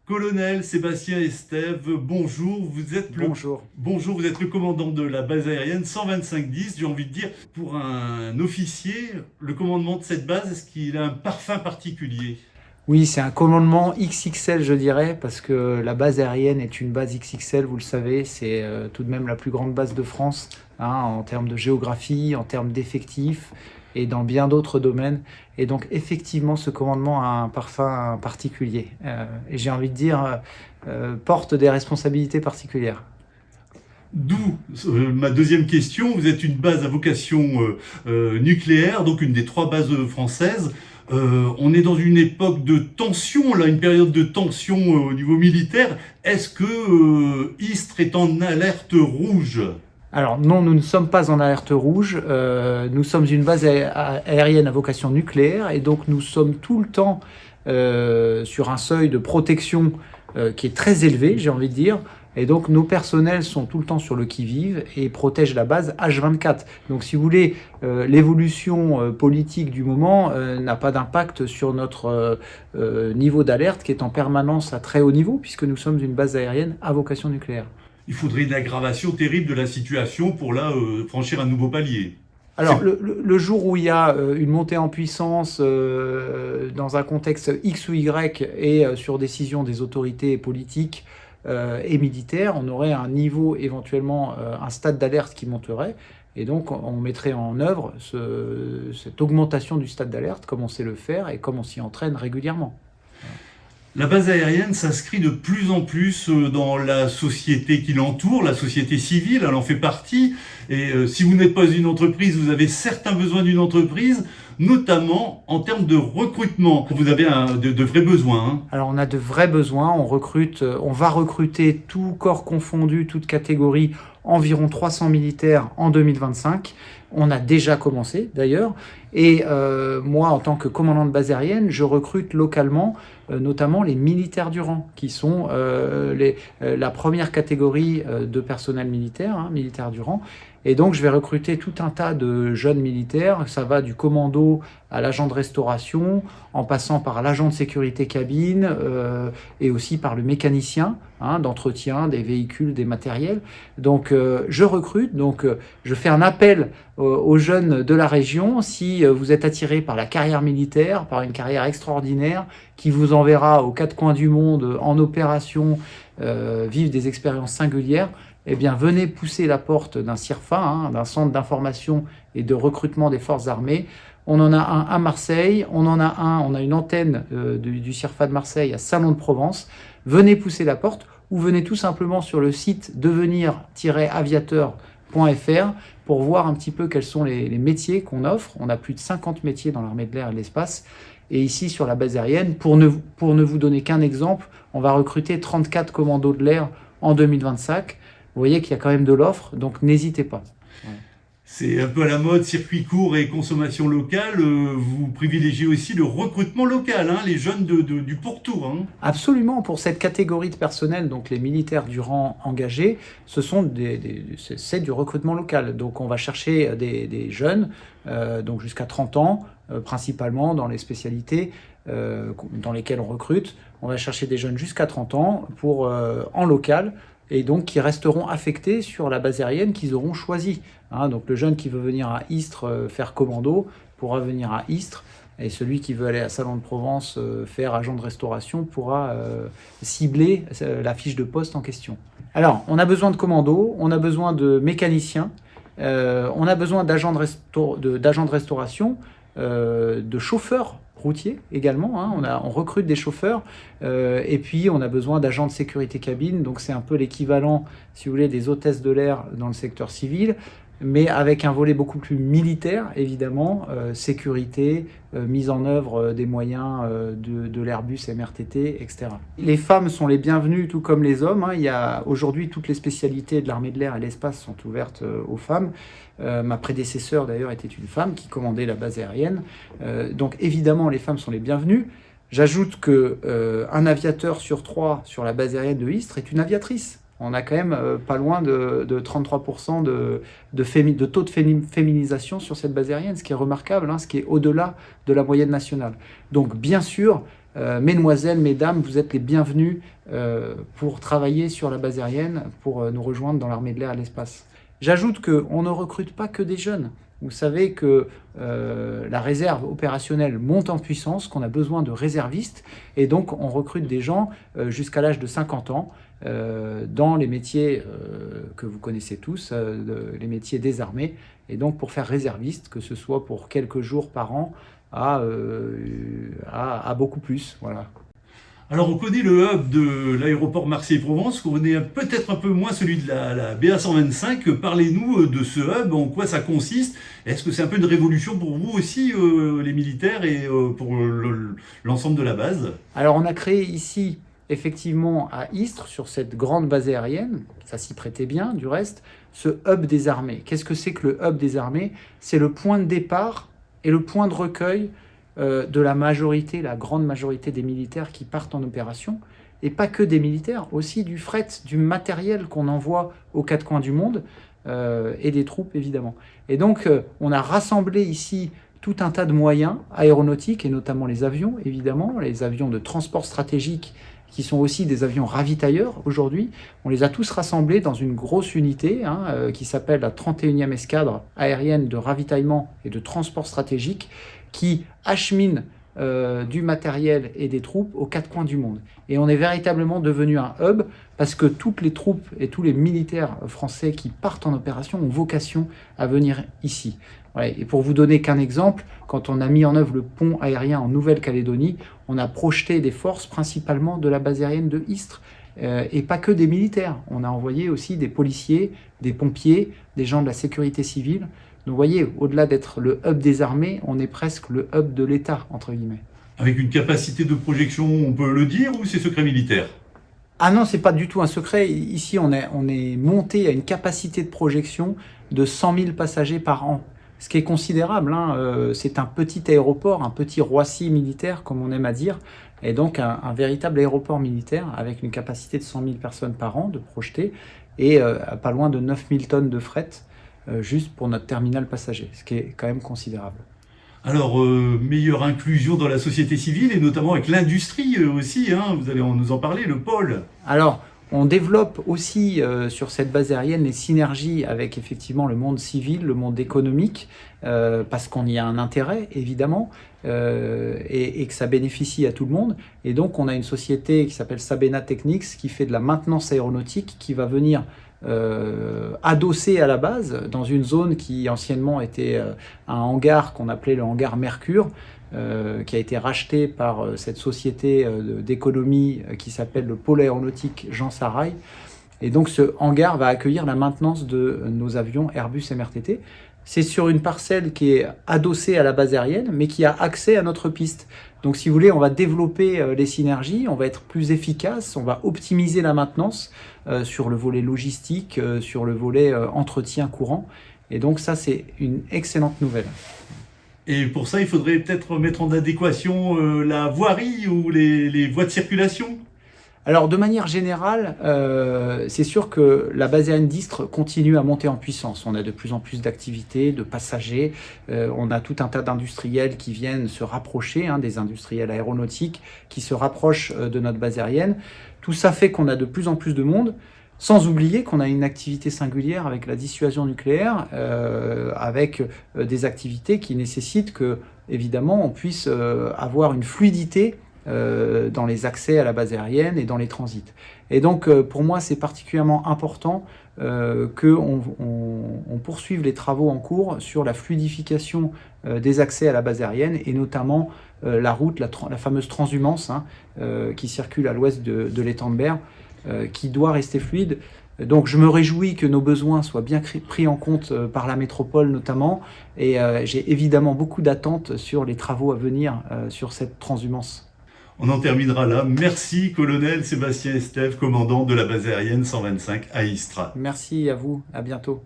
Colonel Sébastien Estève, bonjour. Bonjour. Vous êtes le commandant de la base aérienne 125-10. J'ai envie de dire, pour un officier, le commandement de cette base, est-ce qu'il a un parfum particulier? Oui, c'est un commandement XXL, je dirais, parce que la base aérienne est une base XXL, vous le savez, c'est tout de même la plus grande base de France, en termes de géographie, en termes d'effectifs et dans bien d'autres domaines. Et donc, effectivement, ce commandement a un parfum particulier. Et j'ai envie de dire, porte des responsabilités particulières. D'où ma deuxième question. Vous êtes une base à vocation nucléaire, donc une des trois bases françaises. On est dans une époque de tension, là, une période de tension au niveau militaire. Est-ce que Istres est en alerte rouge? Alors non, nous ne sommes pas en alerte rouge, nous sommes une base aérienne à vocation nucléaire et donc nous sommes tout le temps sur un seuil de protection qui est très élevé, j'ai envie de dire. Et donc nos personnels sont tout le temps sur le qui-vive et protègent la base H24. Donc si vous voulez, l'évolution politique du moment n'a pas d'impact sur notre niveau d'alerte qui est en permanence à très haut niveau puisque nous sommes une base aérienne à vocation nucléaire. Il faudrait une aggravation terrible de la situation pour là franchir un nouveau palier. Alors, le jour où il y a une montée en puissance dans un contexte X ou Y et sur décision des autorités politiques et militaires, on aurait un niveau, éventuellement un stade d'alerte qui monterait. Et donc, on mettrait en œuvre cette augmentation du stade d'alerte, comme on sait le faire et comme on s'y entraîne régulièrement. La base aérienne s'inscrit de plus en plus dans la société qui l'entoure, la société civile, elle en fait partie. Et si vous n'êtes pas une entreprise, vous avez certains besoins d'une entreprise, notamment en termes de recrutement. Vous avez de vrais besoins. Hein. Alors on a de vrais besoins, on va recruter tout corps confondu, toute catégorie, environ 300 militaires en 2025. On a déjà commencé d'ailleurs. Et moi, en tant que commandant de base aérienne, je recrute localement notamment les militaires du rang, qui sont la première catégorie de personnel militaire, militaires du rang. Et donc, je vais recruter tout un tas de jeunes militaires. Ça va du commando à l'agent de restauration, en passant par l'agent de sécurité cabine et aussi par le mécanicien d'entretien des véhicules, des matériels. Donc, je recrute. Donc, je fais un appel aux jeunes de la région. Si vous êtes attiré par la carrière militaire, par une carrière extraordinaire qui vous enverra aux quatre coins du monde en opération, vivre des expériences singulières, eh bien, venez pousser la porte d'un CIRFA, d'un centre d'information et de recrutement des forces armées. On en a un à Marseille, on a une antenne du CIRFA de Marseille à Salon de Provence. Venez pousser la porte ou venez tout simplement sur le site devenir-aviateur.fr pour voir un petit peu quels sont les métiers qu'on offre. On a plus de 50 métiers dans l'armée de l'air et de l'espace. Et ici, sur la base aérienne, pour ne vous donner qu'un exemple, on va recruter 34 commandos de l'air en 2025. Vous voyez qu'il y a quand même de l'offre, donc n'hésitez pas. Ouais. C'est un peu à la mode, circuit court et consommation locale. Vous privilégiez aussi le recrutement local, les jeunes du pourtour. Hein. Absolument, pour cette catégorie de personnel, donc les militaires du rang engagés, c'est du recrutement local. Donc on va chercher des jeunes, donc jusqu'à 30 ans, principalement dans les spécialités dans lesquelles on recrute. On va chercher des jeunes jusqu'à 30 ans en local, et donc qui resteront affectés sur la base aérienne qu'ils auront choisie. Donc le jeune qui veut venir à Istres faire commando pourra venir à Istres, et celui qui veut aller à Salon de Provence faire agent de restauration pourra cibler la fiche de poste en question. Alors, on a besoin de commandos, on a besoin de mécaniciens, on a besoin d'agents de restauration, de chauffeurs routiers également, on recrute des chauffeurs, et puis on a besoin d'agents de sécurité cabine, donc c'est un peu l'équivalent, si vous voulez, des hôtesses de l'air dans le secteur civil, mais avec un volet beaucoup plus militaire, évidemment, sécurité, mise en œuvre des moyens de l'Airbus MRTT, etc. Les femmes sont les bienvenues, tout comme les hommes. Il y a aujourd'hui toutes les spécialités de l'armée de l'air et l'espace sont ouvertes aux femmes. Ma prédécesseur, d'ailleurs, était une femme qui commandait la base aérienne. Donc, évidemment, les femmes sont les bienvenues. J'ajoute qu'un aviateur sur 3 sur la base aérienne de Istres est une aviatrice. On a quand même pas loin de 33% de taux de féminisation sur cette base aérienne, ce qui est remarquable, ce qui est au-delà de la moyenne nationale. Donc bien sûr, mesdemoiselles, mesdames, vous êtes les bienvenus pour travailler sur la base aérienne, pour nous rejoindre dans l'armée de l'air et de l'espace. J'ajoute qu'on ne recrute pas que des jeunes. Vous savez que la réserve opérationnelle monte en puissance, qu'on a besoin de réservistes, et donc on recrute des gens jusqu'à l'âge de 50 ans dans les métiers que vous connaissez tous, les métiers des armées, et donc pour faire réserviste, que ce soit pour quelques jours par an à beaucoup plus. Voilà. Alors on connaît le hub de l'aéroport Marseille-Provence, on connaît peut-être un peu moins celui de la BA125. Parlez-nous de ce hub, en quoi ça consiste? Est-ce que c'est un peu une révolution pour vous aussi, les militaires, et pour l'ensemble de la base? Alors on a créé ici, effectivement, à Istres, sur cette grande base aérienne, ça s'y prêtait bien du reste, ce hub des armées. Qu'est-ce que c'est que le hub des armées? C'est le point de départ et le point de recueil de la majorité, la grande majorité des militaires qui partent en opération, et pas que des militaires, aussi du fret, du matériel qu'on envoie aux quatre coins du monde, et des troupes évidemment. Et donc on a rassemblé ici tout un tas de moyens aéronautiques, et notamment les avions évidemment, les avions de transport stratégique qui sont aussi des avions ravitailleurs aujourd'hui. On les a tous rassemblés dans une grosse unité qui s'appelle la 31e escadre aérienne de ravitaillement et de transport stratégique, qui achemine du matériel et des troupes aux quatre coins du monde. Et on est véritablement devenu un hub parce que toutes les troupes et tous les militaires français qui partent en opération ont vocation à venir ici. Ouais, et pour vous donner qu'un exemple, quand on a mis en œuvre le pont aérien en Nouvelle-Calédonie, on a projeté des forces principalement de la base aérienne de Istres. Et pas que des militaires. On a envoyé aussi des policiers, des pompiers, des gens de la sécurité civile. Donc vous voyez, au-delà d'être le hub des armées, on est presque le hub de l'État, entre guillemets. Avec une capacité de projection, on peut le dire, ou c'est secret militaire? Ah non, c'est pas du tout un secret. Ici, on est monté à une capacité de projection de 100 000 passagers par an. Ce qui est considérable, c'est un petit aéroport, un petit Roissy militaire, comme on aime à dire, et donc un véritable aéroport militaire avec une capacité de 100 000 personnes par an de projeter, et pas loin de 9 000 tonnes de fret, juste pour notre terminal passager, ce qui est quand même considérable. Alors, meilleure inclusion dans la société civile, et notamment avec l'industrie aussi, vous allez nous en parler, le pôle. Alors, on développe aussi sur cette base aérienne les synergies avec effectivement le monde civil, le monde économique, parce qu'on y a un intérêt évidemment, et que ça bénéficie à tout le monde. Et donc on a une société qui s'appelle Sabena Technics qui fait de la maintenance aéronautique, qui va venir adossé à la base, dans une zone qui anciennement était un hangar qu'on appelait le hangar Mercure, qui a été racheté par cette société d'économie qui s'appelle le pôle aéronautique Jean Sarail. Et donc ce hangar va accueillir la maintenance de nos avions Airbus MRTT. C'est sur une parcelle qui est adossée à la base aérienne, mais qui a accès à notre piste. Donc si vous voulez, on va développer les synergies, on va être plus efficace, on va optimiser la maintenance sur le volet logistique, sur le volet entretien courant. Et donc ça, c'est une excellente nouvelle. Et pour ça, il faudrait peut-être mettre en adéquation la voirie ou les voies de circulation? Alors de manière générale, c'est sûr que la base aérienne d'Istres continue à monter en puissance. On a de plus en plus d'activités, de passagers, on a tout un tas d'industriels qui viennent se rapprocher, des industriels aéronautiques qui se rapprochent de notre base aérienne. Tout ça fait qu'on a de plus en plus de monde, sans oublier qu'on a une activité singulière avec la dissuasion nucléaire, avec des activités qui nécessitent que, évidemment, on puisse avoir une fluidité dans les accès à la base aérienne et dans les transits. Et donc pour moi c'est particulièrement important qu'on poursuive les travaux en cours sur la fluidification des accès à la base aérienne, et notamment la route, la fameuse transhumance qui circule à l'ouest de l'étang de Berre, qui doit rester fluide. Donc je me réjouis que nos besoins soient bien pris en compte par la métropole notamment, et j'ai évidemment beaucoup d'attentes sur les travaux à venir sur cette transhumance. On en terminera là. Merci, colonel Sébastien Estève, commandant de la base aérienne 125 à Istres. Merci à vous, à bientôt.